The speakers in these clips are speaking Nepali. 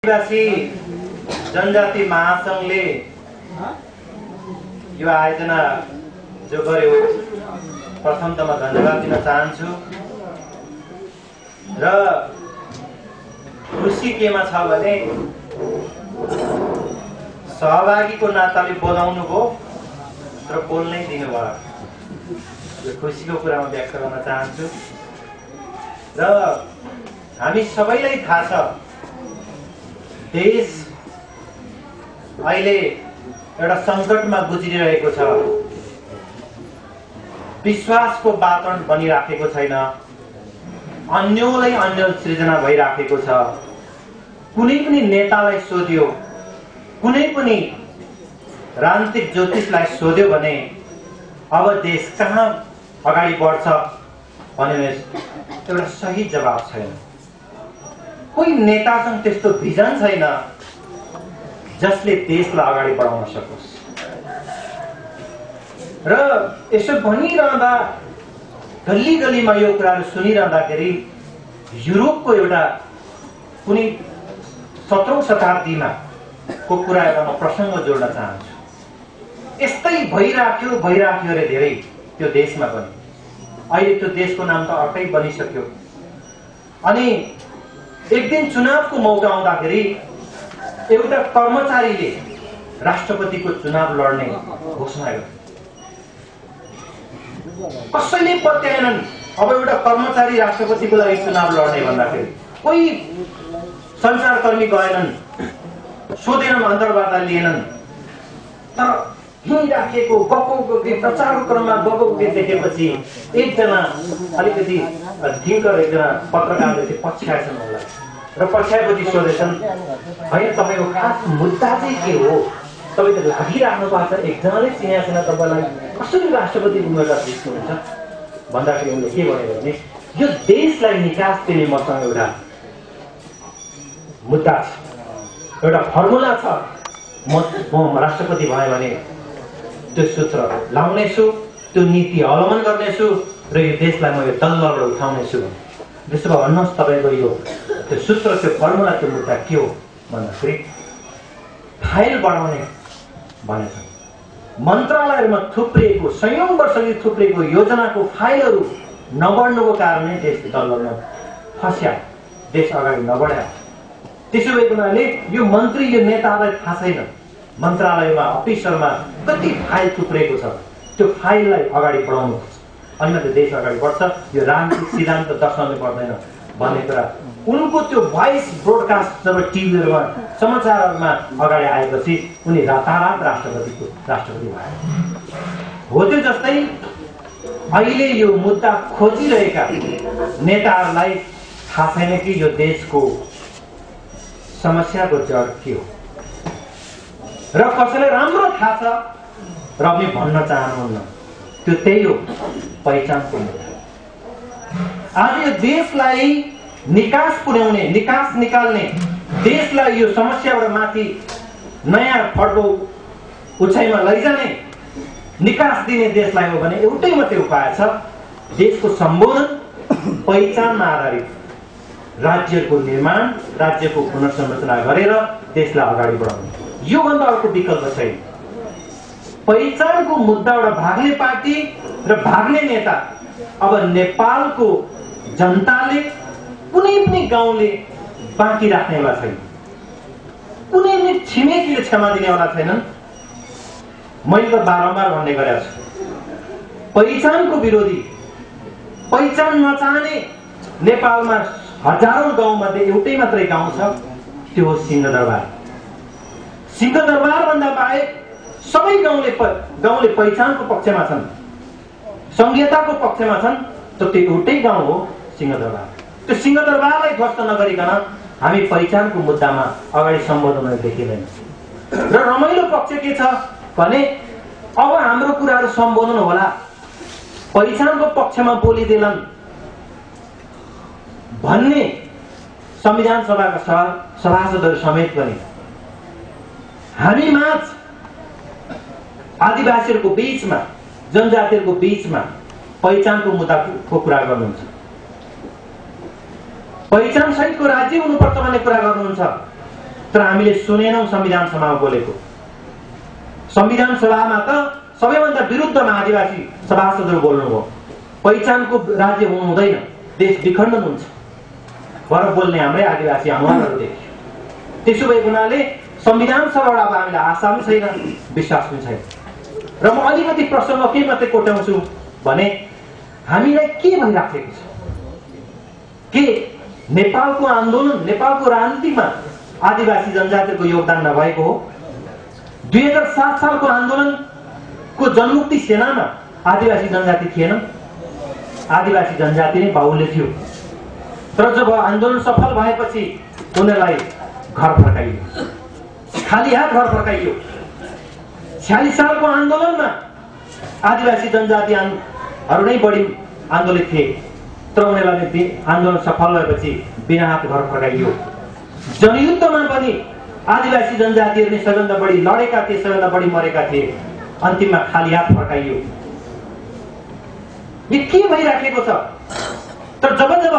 आदिवासी जनजाति महासंघले यो आयोजना जो गर्यो प्रथम त म धन्यवाद दिन चाहन्छु र खुसी केमा छ भने सहभागीको नाताले बोलाउनु भयो तर बोल्नै दिनुभयो। यो खुसीको कुरामा व्यक्त गर्न चाहन्छु र हामी सबैलाई थाहा छ देश अहिले एउटा संकटमा गुज्रिरहेको छ। विश्वासको वातावरण बनिराखेको छैन, अन्योलाई अन्यल सृजना भइराखेको छ। कुनै पनि नेतालाई सोध्यो, कुनै पनि राजनीतिक ज्योतिषलाई सोध्यो भने अब देश कहाँ अगाडि बढ्छ भने एउटा सही जवाब छैन। कोही नेतासँग त्यस्तो भिजन छैन जसले देशलाई अगाडि बढाउन सकोस्। र यसो भनिरहँदा गल्ली गल्लीमा यो कुराहरू सुनिरहँदाखेरि युरोपको एउटा कुनै 17औं शताब्दीमा को कुरा एउटा म प्रसङ्ग जोड्न चाहन्छु। यस्तै भइराख्यो रे धेरै त्यो देशमा पनि। अहिले त्यो देशको नाम त अर्कै बनिसक्यो। अनि एक दिन चुनावको मौका आउँदाखेरि एउटा कर्मचारीले राष्ट्रपतिको चुनाव लड्ने घोषणा गर्यो। कसैले पत्याएनन् अब एउटा कर्मचारी राष्ट्रपतिको लागि चुनाव लड्ने भन्दाखेरि। कोही सञ्चारकर्मी गएनन्, सोधेनन्, अन्तर्वार्ता लिएनन्। तर हिँडिराखेको गएको प्रचारको क्रममा गएको देखेपछि एकजना अलिकति थिङ्कर एकजना पत्रकारले चाहिँ पछ्याएछन् उनलाई र पछ्याएपछि सोधेछन्, होइन तपाईँको खास मुद्दा चाहिँ के हो? तपाईँ त लागिराख्नु भएको छ, एकजनाले चिनेको छैन तपाईँलाई, कसरी राष्ट्रपति उम्मेदवार जित्नुहुन्छ भन्दाखेरि उनले के भन्यो भने यो देशलाई निकास दिने मसँग एउटा मुद्दा छ, एउटा फर्मुला छ। म राष्ट्रपति भयो भने त्यो सूत्र लाउनेछु, त्यो नीति अवलम्बन गर्नेछु र यो देशलाई म यो दलदलबाट उठाउनेछु। त्यसो भए भन्नुहोस् तपाईँको यो त्यो सूत्र, त्यो फर्मुला, त्यो मुद्दा के हो भन्दाखेरि फाइल बढाउने भनेछन्। मन्त्रालयमा थुप्रिएको सयौं वर्षदेखि थुप्रिएको योजनाको फाइलहरू नबढ्नुको कारणले देश दलदलमा फस्या, देश अगाडि नबढ्या। त्यसो भएको हुनाले यो मन्त्री, यो नेतालाई थाहा छैन मन्त्रालयमा अफिसरमा कति फाइल थुप्रेको छ। त्यो फाइललाई अगाडि बढाउनु अनि मात्रै देश अगाडि बढ्छ। यो राजनीतिक सिद्धान्त दर्शाउनु पर्दैन भन्ने कुरा उनको त्यो भोइस ब्रोडकास्ट जब टिभीहरूमा समाचारमा अगाडि आएपछि उनी रातारात राष्ट्रपति भए हो। त्यो जस्तै अहिले यो मुद्दा खोजिरहेका नेताहरूलाई थाहा छैन कि यो देशको समस्याको जड के हो र कसैलाई राम्रो थाहा छ र पनि भन्न चाहनुहुन्न। त्यो त्यही हो पहिचानको मुद्दा। आज यो देशलाई निकास पुर्याउने, निकास निकाल्ने, देशलाई यो समस्याबाट माथि नयाँ फड्को उचाइमा लैजाने, निकास दिने देशलाई हो भने एउटै मात्रै उपाय छ, देशको सम्बोधन पहिचानमा आधारित राज्यको निर्माण, राज्यको पुनर्संरचना गरेर देशलाई अगाडि बढाउनु। यो भन्दा अर्को विकल्प छैन। पहिचानको मुद्दाबाट भाग्ने पार्टी र भाग्ने नेता अब नेपालको जनताले कुनै पनि गाउँले बाँकी राख्नेवाला छैन, कुनै पनि छिमेकीले क्षमा दिनेवाला छैनन्। मैले त बारम्बार भन्ने गरेको छु, पहिचानको विरोधी, पहिचान नचाहने नेपालमा हजारौं गाउँमध्ये एउटै मात्रै गाउँ छ, त्यो हो सिंहदरबार। सिंहदरबार भन्दा बाहेक सबै गाउँले पहिचानको पक्षमा छन्, संघीयताको पक्षमा छन्, त्यो एउटै गाउँ हो सिंहदरबार। त्यो सिंहदरबारलाई ध्वस्त नगरिकन हामी पहिचानको मुद्दामा अगाडि सम्बोधन देखिँदैन। र रमाइलो पक्ष के छ भने अब हाम्रो कुराहरू सम्बोधन होला, पहिचानको पक्षमा बोलिदिएनन् भन्ने संविधान सभाका सभासदहरू समेत पनि हामी माझ आदिवासीहरूको बीचमा, जनजातिहरूको बीचमा पहिचानको मुद्दाको कुरा गर्नुहुन्छ। पहिचान सहितको राज्य हुनुपर्छ भन्ने कुरा गर्नुहुन्छ। तर हामीले सुनेनौं संविधान सभामा बोलेको। संविधान सभामा त सबैभन्दा विरुद्धमा आदिवासी सभासदहरू बोल्नुभयो। पहिचानको राज्य हुनु हुँदैन, देश विखण्डन हुन्छ भएर बोल्ने हाम्रै आदिवासी अनुहारहरू देखियो। त्यसो भएको हुनाले संविधान सभाबाट अब हामीलाई आशा पनि छैन, विश्वास पनि छैन। र म अलिकति प्रसङ्ग के मात्रै कोट्याउँछु भने हामीलाई के भइराखेको छ के नेपालको आन्दोलन, नेपालको राजनीतिमा आदिवासी जनजातिको योगदान नभएको हो? 2007 सालको आन्दोलनको जनमुक्ति सेनामा आदिवासी जनजाति थिएन, आदिवासी जनजाति नै बाहुल्य थियो। तर जब आन्दोलन सफल भएपछि उनीहरूलाई घर फर्काइयो, खाली हात घर फर्काइयो। 46 सालको आन्दोलनमा आदिवासी जनजातिहरू नै बढी आन्दोलित थिए, तर उनीहरूलाई आन्दोलन सफल भएपछि बिना हात घर फर्काइयो। जनयुद्धमा पनि आदिवासी जनजातिहरू नै सबैभन्दा बढी लडेका थिए, सबैभन्दा बढी मरेका थिए, अन्तिममा खाली हात फर्काइयो। यो के भइराखेको छ? तर जब जब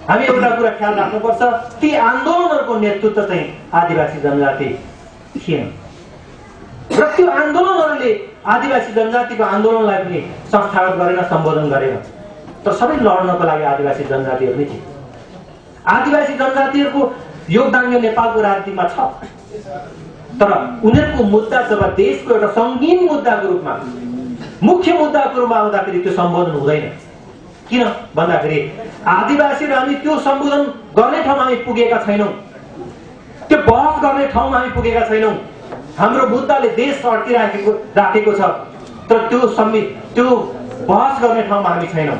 हामी एउटा कुरा ख्याल राख्नुपर्छ, ती आन्दोलनहरूको नेतृत्व चाहिँ आदिवासी जनजाति थिएन र त्यो आन्दोलनहरूले आदिवासी जनजातिको आन्दोलनलाई पनि संस्थागत गरेन, सम्बोधन गरेन। तर सबै लड्नको लागि आदिवासी जनजातिहरू नै थिए। आदिवासी जनजातिहरूको योगदान यो नेपालको राजनीतिमा छ, तर उनीहरूको मुद्दा जब देशको एउटा संगीन मुद्दाको रूपमा, मुख्य मुद्दाको रूपमा आउँदाखेरि त्यो सम्बोधन हुँदैन। किन भन्दाखेरि आदिवासी र हामी त्यो सम्बोधन गर्ने ठाउँमा हामी पुगेका छैनौं, त्यो बहस गर्ने ठाउँमा हामी पुगेका छैनौं। हाम्रो मुद्दाले देश अड्किराखेको छ, तर त्यो बहस गर्ने ठाउँमा हामी छैनौं।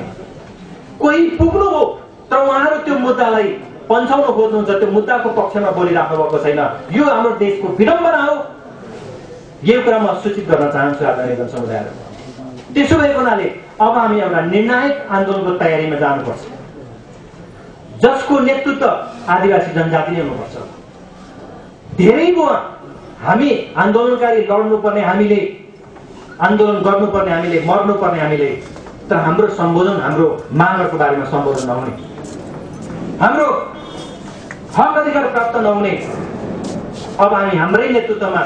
कोही पुग्नु हो तर उहाँहरू त्यो मुद्दालाई पन्छाउन खोज्नुहुन्छ, त्यो मुद्दाको पक्षमा बोलिराख्नु भएको छैन। यो हाम्रो देशको विडम्बना हो। यो कुरा म सूचित गर्न चाहन्छु आदरणीय जनसमुदायहरू। त्यसो भएको हुनाले अब हामी एउटा निर्णायक आन्दोलनको तयारीमा जानुपर्छ, जसको नेतृत्व आदिवासी जनजाति नै हुनुपर्छ। धेरै भयो हामी आन्दोलनकारी लड्नुपर्ने, हामीले आन्दोलन गर्नुपर्ने, हामीले मर्नुपर्ने हामीले, तर हाम्रो सम्बोधन, हाम्रो मागहरूको बारेमा सम्बोधन नहुने, हाम्रो हक अधिकार प्राप्त नहुने। अब हामी हाम्रै नेतृत्वमा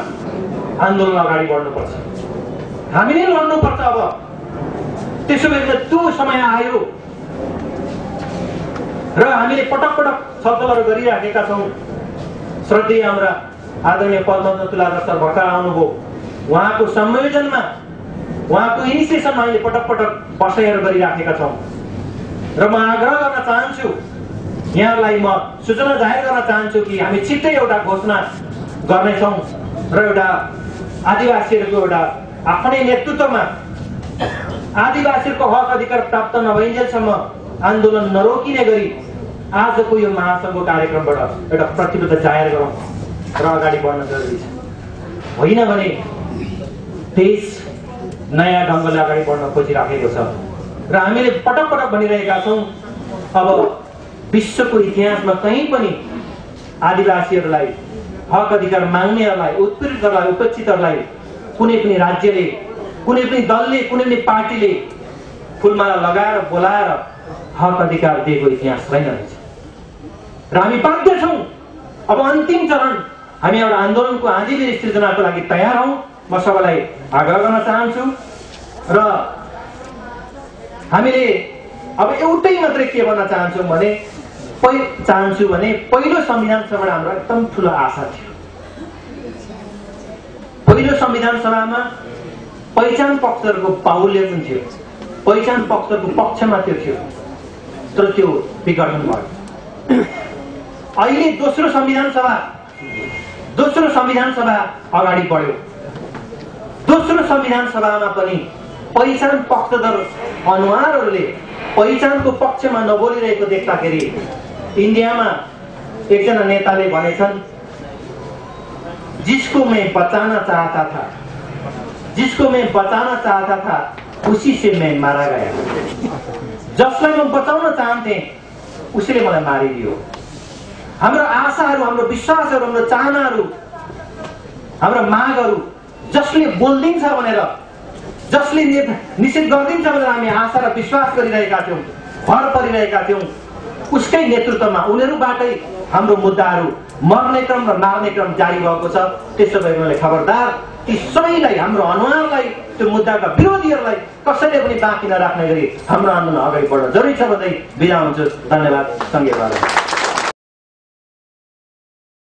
आन्दोलन अगाडि बढ्नुपर्छ, हामी नै लड्नुपर्छ। अब त्यसो भए त्यो समय आयो र हामीले पटक पटक छलफलहरू गरिराखेका छौँ। श्रद्धेय हाम्रा आदरणीय पद्मनाभ तुलाधर सर भर्खर आउनुभयो, उहाँको संयोजनमा, उहाँको इनिसिएसनमा हामीले पटक पटक बसाइहरू गरिराखेका छौँ। र म आग्रह गर्न चाहन्छु, यहाँलाई म सूचना जाहेर गर्न चाहन्छु कि हामी छिट्टै एउटा घोषणा गर्नेछौँ र एउटा आदिवासीहरूको एउटा आफ्नै नेतृत्वमा आदिवासीहरूको हक अधिकार प्राप्त नभइन्जेलसम्म आन्दोलन नरोकिने गरी आजको यो महासङ्घको कार्यक्रमबाट एउटा प्रतिबद्धता जाहेर गरौँ र अगाडि बढ्न जरुरी छ। होइन भने देश नयाँ ढङ्गले अगाडि बढ्न खोजिराखेको छ र हामीले पटक पटक भनिरहेका छौँ, अब विश्वको इतिहासमा कहीँ पनि आदिवासीहरूलाई हक अधिकार माग्नेहरूलाई, उत्पीडितहरूलाई, उपेक्षितहरूलाई कुनै पनि राज्यले, कुनै पनि दलले, कुनै पनि पार्टीले फुलमाला लगाएर बोलाएर हक अधिकार दिएको इतिहास छैन रहेछ। र हामी बाध्य छौँ, अब अन्तिम चरण हामी एउटा आन्दोलनको आँधीबेहरी सृजनाको लागि तयार हौँ। म सबैलाई आग्रह गर्न चाहन्छु र हामीले अब एउटै मात्रै के भन्न चाहन्छौँ भने पहिलो संविधान सभाबाट हाम्रो एकदम ठुलो आशा थियो। पहिलो संविधान सभामा पहिचान पक्षहरूको बाहुल्य पनि थियो, पहिचान पक्षहरूको पक्षमा त्यो थियो, तर त्यो विघटन भयो। अहिले दोस्रो संविधान सभा अगाडि बढ्यो। दोस्रो संविधान सभामा पनि पहिचान पक्षधर अनुहारहरूले पहिचानको पक्षमा नबोलिरहेको देख्दाखेरि इन्डियामा एकजना नेताले भनेछन्, जिसको मैं बचाना चाहता था, जिसको मैं बचाना चाहता था उसी से मैं मारा गया। जसलाई म बचाउन चाहन्थे उसले मलाई मारिदियो। हाम्रो आशाहरू, हाम्रो विश्वासहरू, हाम्रो चाहनाहरू, हाम्रो मागहरू जसले बोल्दिन्छ भनेर, जसले निषेध गरिदिन्छ भनेर हामी आशा र विश्वास गरिरहेका थियौँ, भर परिरहेका थियौँ, उसकै नेतृत्वमा, उनीहरूबाटै हाम्रो मुद्दाहरू मर्ने क्रम र मार्ने क्रम जारी भएको छ। त्यसो भए उनीहरूले खबरदार ती सबैलाई, हाम्रो अनुहारलाई, त्यो मुद्दाका विरोधीहरूलाई कसैले पनि बाँकी नराख्ने गरी हाम्रो आन्दोलन अगाडि बढ्न जरुरी छ भन्दै बिदा हुन्छु। धन्यवाद। सङ्घीय